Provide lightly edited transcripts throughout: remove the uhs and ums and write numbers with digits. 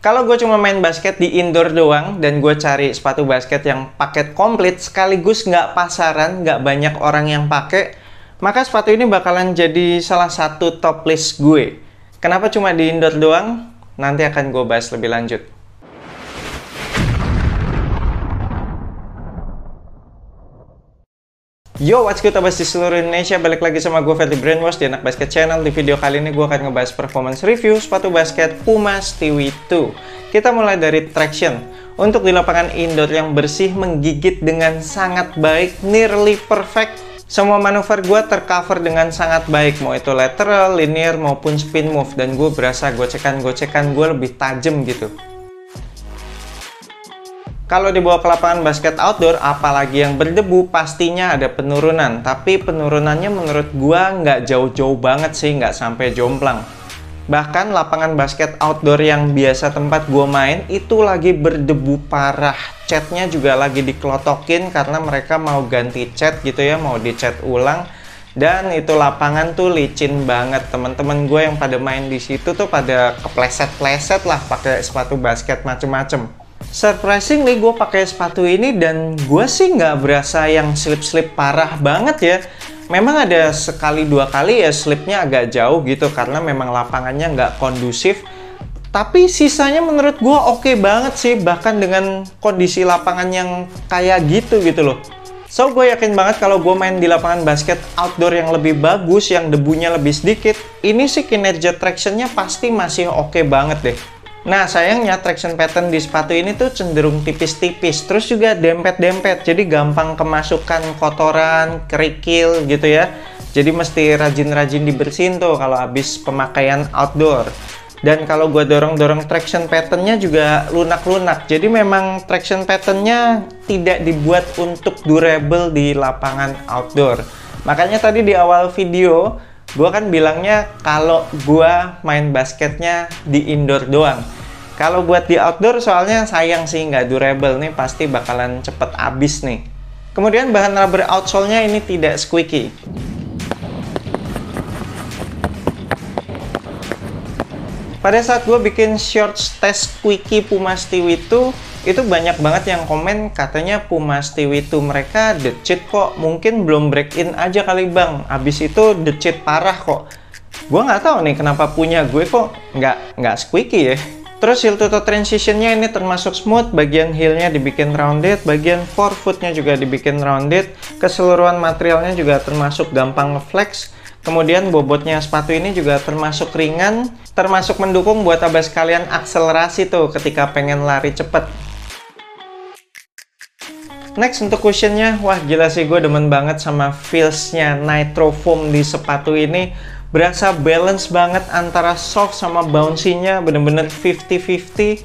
Kalau gue cuma main basket di indoor doang dan gue cari sepatu basket yang paket komplit sekaligus nggak pasaran, nggak banyak orang yang pakai, maka sepatu ini bakalan jadi salah satu top list gue. Kenapa cuma di indoor doang? Nanti akan gue bahas lebih lanjut. Yo, what's good abas di seluruh Indonesia, balik lagi sama gue Ferdi Brainwash di Anak Basket Channel. Di video kali ini gue akan ngebahas performance review sepatu basket Puma Stewie 2. Kita mulai dari traction. Untuk di lapangan indoor yang bersih, menggigit dengan sangat baik, nearly perfect. Semua manuver gue tercover dengan sangat baik, mau itu lateral, linear, maupun spin move. Dan gue berasa gocekan-gocekan gue lebih tajam gitu. Kalau dibawa ke lapangan basket outdoor, apalagi yang berdebu, pastinya ada penurunan. Tapi penurunannya menurut gua nggak jauh-jauh banget sih, nggak sampai jomplang. Bahkan lapangan basket outdoor yang biasa tempat gua main, itu lagi berdebu parah. Catnya juga lagi dikelotokin karena mereka mau ganti cat gitu ya, mau dicat ulang. Dan itu lapangan tuh licin banget. Teman-teman gue yang pada main di situ tuh pada kepleset-pleset lah pakai sepatu basket macem-macem. Surprisingly gue pakai sepatu ini dan gue sih nggak berasa yang slip-slip parah banget ya. Memang ada sekali dua kali ya slipnya agak jauh gitu karena memang lapangannya nggak kondusif. Tapi sisanya menurut gue oke banget sih, bahkan dengan kondisi lapangan yang kayak gitu loh. So gue yakin banget kalau gue main di lapangan basket outdoor yang lebih bagus, yang debunya lebih sedikit, ini sih kinerja tractionnya pasti masih oke banget deh. Nah, sayangnya traction pattern di sepatu ini tuh cenderung tipis-tipis, terus juga dempet-dempet, jadi gampang kemasukan kotoran, kerikil gitu ya. Jadi mesti rajin-rajin dibersihin tuh kalau habis pemakaian outdoor. Dan kalau gue dorong-dorong traction patternnya juga lunak-lunak, jadi memang traction patternnya tidak dibuat untuk durable di lapangan outdoor. Makanya tadi di awal video, gue kan bilangnya kalau gue main basketnya di indoor doang. Kalau buat di outdoor soalnya sayang sih nggak durable nih, pasti bakalan cepet habis nih. Kemudian bahan rubber outsole-nya ini tidak squeaky. Pada saat gue bikin shorts test squeaky Puma Stewie 2, itu banyak banget yang komen katanya Puma Stewie 2 mereka the cheat kok, mungkin belum break in aja kali bang, abis itu the cheat parah kok. Gue nggak tahu nih kenapa punya gue kok nggak squeaky ya. Terus heel to toe transitionnya ini termasuk smooth, bagian heelnya dibikin rounded, bagian forefootnya juga dibikin rounded, keseluruhan materialnya juga termasuk gampang ngeflex. Kemudian bobotnya sepatu ini juga termasuk ringan, termasuk mendukung buat abas kalian akselerasi tuh ketika pengen lari cepet. Next untuk cushionnya, wah gila sih gue demen banget sama feels-nya Nitro Foam di sepatu ini. Berasa balance banget antara soft sama bouncy-nya, bener-bener 50-50.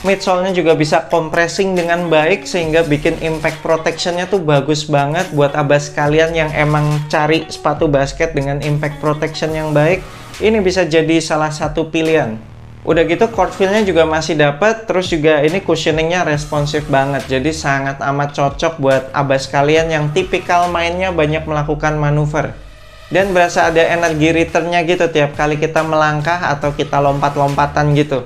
Midsole-nya juga bisa compressing dengan baik sehingga bikin impact protection-nya tuh bagus banget buat abas kalian yang emang cari sepatu basket dengan impact protection yang baik. Ini bisa jadi salah satu pilihan. Udah gitu court feel-nya juga masih dapat, terus juga ini cushioning-nya responsif banget. Jadi sangat amat cocok buat abas kalian yang tipikal mainnya banyak melakukan manuver. Dan berasa ada energi return-nya gitu tiap kali kita melangkah atau kita lompat-lompatan gitu.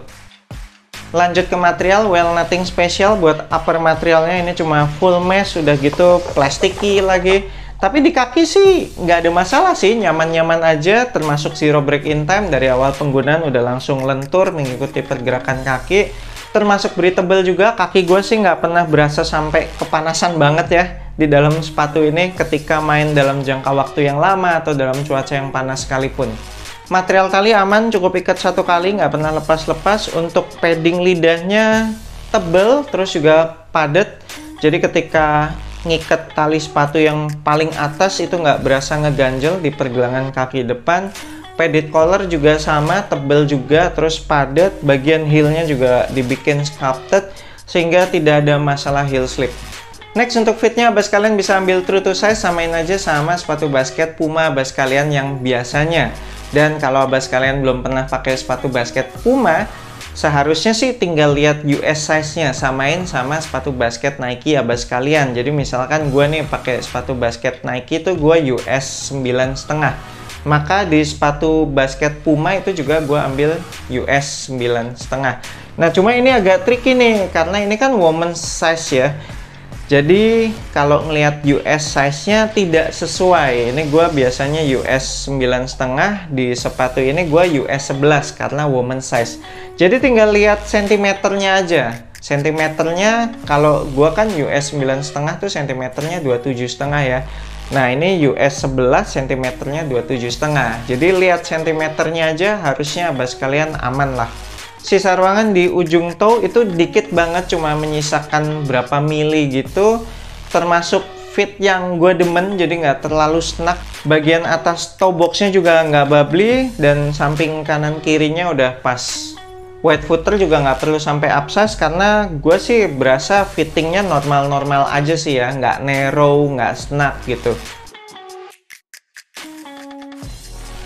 Lanjut ke material, well nothing special. Buat upper materialnya ini cuma full mesh, udah gitu plasticky lagi. Tapi di kaki sih nggak ada masalah sih, nyaman-nyaman aja, termasuk zero break in time. Dari awal penggunaan udah langsung lentur mengikuti pergerakan kaki. Termasuk breathable juga, kaki gue sih nggak pernah berasa sampai kepanasan banget ya di dalam sepatu ini ketika main dalam jangka waktu yang lama atau dalam cuaca yang panas sekalipun. Material tali aman, cukup ikat satu kali, nggak pernah lepas-lepas. Untuk padding lidahnya tebel, terus juga padat. Jadi ketika ngikat tali sepatu yang paling atas itu nggak berasa ngeganjel di pergelangan kaki depan. Padded collar juga sama, tebel juga, terus padat. Bagian heelnya juga dibikin sculpted sehingga tidak ada masalah heel slip. Next untuk fitnya, abas kalian bisa ambil true to size, samain aja sama sepatu basket Puma abas kalian yang biasanya. Dan kalau abas kalian belum pernah pakai sepatu basket Puma, seharusnya sih tinggal lihat US size-nya, samain sama sepatu basket Nike abas kalian. Jadi misalkan gue nih pakai sepatu basket Nike itu gue US 9,5. Maka di sepatu basket Puma itu juga gue ambil US 9,5. Nah, cuma ini agak tricky nih, karena ini kan woman size ya. Jadi kalau ngelihat US size-nya tidak sesuai. Ini gue biasanya US 9,5, di sepatu ini gue US 11 karena woman size. Jadi tinggal lihat sentimeternya aja. Sentimeternya kalau gue kan US 9,5 tuh sentimeternya 27,5 ya. Nah, ini US 11 sentimeternya 27,5. Jadi lihat sentimeternya aja, harusnya abas kalian aman lah. Sisa ruangan di ujung toe itu dikit banget, cuma menyisakan berapa mili gitu, termasuk fit yang gue demen, jadi nggak terlalu snug. Bagian atas toe boxnya juga nggak bubbly, dan samping kanan kirinya udah pas. Wide footer juga nggak perlu sampai upsize, karena gue sih berasa fittingnya normal-normal aja sih ya, nggak narrow, nggak snug gitu.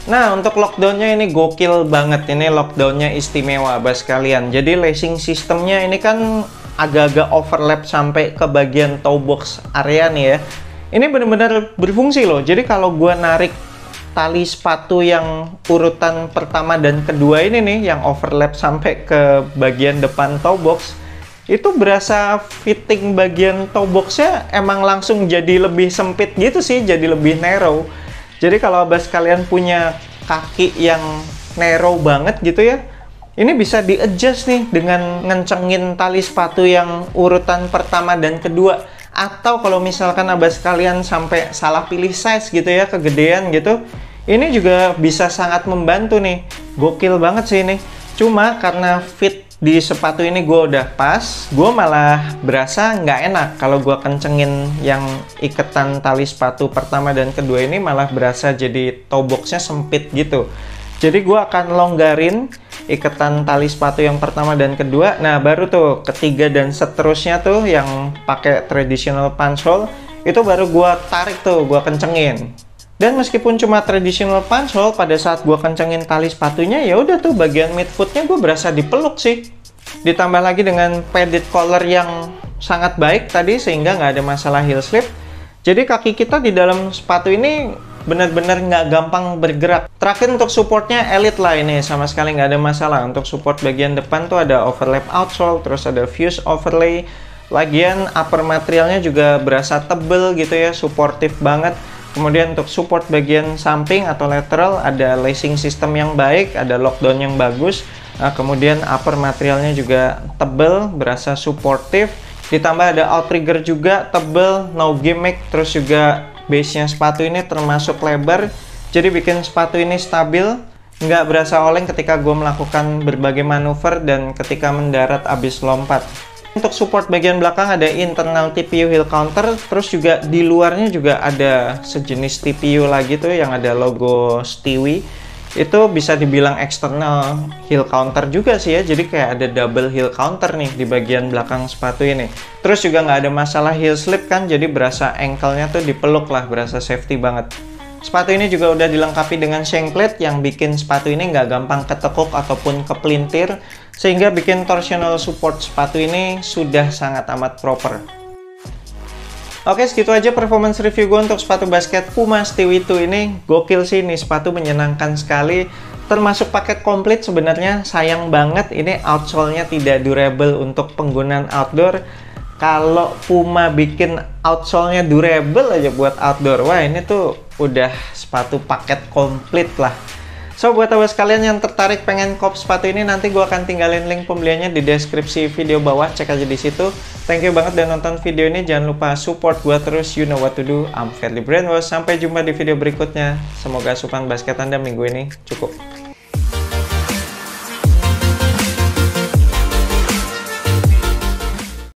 Nah, untuk lockdownnya ini gokil banget. Ini lockdownnya istimewa bas kalian. Jadi lacing sistemnya ini kan agak-agak overlap sampai ke bagian toe box area nih ya. Ini benar-benar berfungsi loh. Jadi kalau gua narik tali sepatu yang urutan pertama dan kedua ini nih, yang overlap sampai ke bagian depan toe box, itu berasa fitting bagian toe boxnya emang langsung jadi lebih sempit gitu sih, jadi lebih narrow. Jadi kalau abas kalian punya kaki yang narrow banget gitu ya, ini bisa di-adjust nih dengan ngencengin tali sepatu yang urutan pertama dan kedua. Atau kalau misalkan abas kalian sampai salah pilih size gitu ya, kegedean gitu, ini juga bisa sangat membantu nih. Gokil banget sih ini. Cuma karena fit di sepatu ini gue udah pas, gue malah berasa nggak enak kalau gue kencengin yang iketan tali sepatu pertama dan kedua ini, malah berasa jadi toe boxnya sempit gitu. Jadi gue akan longgarin iketan tali sepatu yang pertama dan kedua. Nah, baru tuh ketiga dan seterusnya tuh yang pakai traditional punch hole, itu baru gue tarik tuh, gue kencengin. Dan meskipun cuma traditional punch hole, pada saat gue kencengin tali sepatunya, ya udah tuh bagian midfootnya gue berasa dipeluk sih. Ditambah lagi dengan padded collar yang sangat baik tadi, sehingga nggak ada masalah heel slip. Jadi kaki kita di dalam sepatu ini benar-benar nggak gampang bergerak. Terakhir untuk supportnya elite lah ini, sama sekali nggak ada masalah. Untuk support bagian depan tuh ada overlap outsole, terus ada fuse overlay. Lagian upper materialnya juga berasa tebel gitu ya, supportive banget. Kemudian untuk support bagian samping atau lateral ada lacing system yang baik, ada lockdown yang bagus. Nah, kemudian upper materialnya juga tebel, berasa supportive. Ditambah ada outrigger juga tebel, no gimmick. Terus juga base-nya sepatu ini termasuk lebar, jadi bikin sepatu ini stabil, nggak berasa oleng ketika gue melakukan berbagai manuver dan ketika mendarat abis lompat. Untuk support bagian belakang ada internal TPU heel counter, terus juga di luarnya juga ada sejenis TPU lagi tuh yang ada logo Stewie. Itu bisa dibilang external heel counter juga sih ya, jadi kayak ada double heel counter nih di bagian belakang sepatu ini. Terus juga nggak ada masalah heel slip kan, jadi berasa ankle-nya tuh dipeluk lah, berasa safety banget. Sepatu ini juga udah dilengkapi dengan shank plate yang bikin sepatu ini nggak gampang ketekuk ataupun kepelintir, sehingga bikin torsional support sepatu ini sudah sangat amat proper. Oke, segitu aja performance review gue untuk sepatu basket Puma Stewie 2 ini. Gokil sih, ini sepatu menyenangkan sekali. Termasuk paket komplit sebenarnya. Sayang banget ini outsole-nya tidak durable untuk penggunaan outdoor. Kalau Puma bikin outsole-nya durable aja buat outdoor, wah ini tuh udah sepatu paket komplit lah. So, buat abas kalian yang tertarik pengen kop sepatu ini, nanti gue akan tinggalin link pembeliannya di deskripsi video bawah, cek aja di situ. Thank you banget udah nonton video ini, jangan lupa support gue terus, you know what to do. I'm Fairly Brainwash, sampai jumpa di video berikutnya. Semoga asupan basket Anda minggu ini cukup.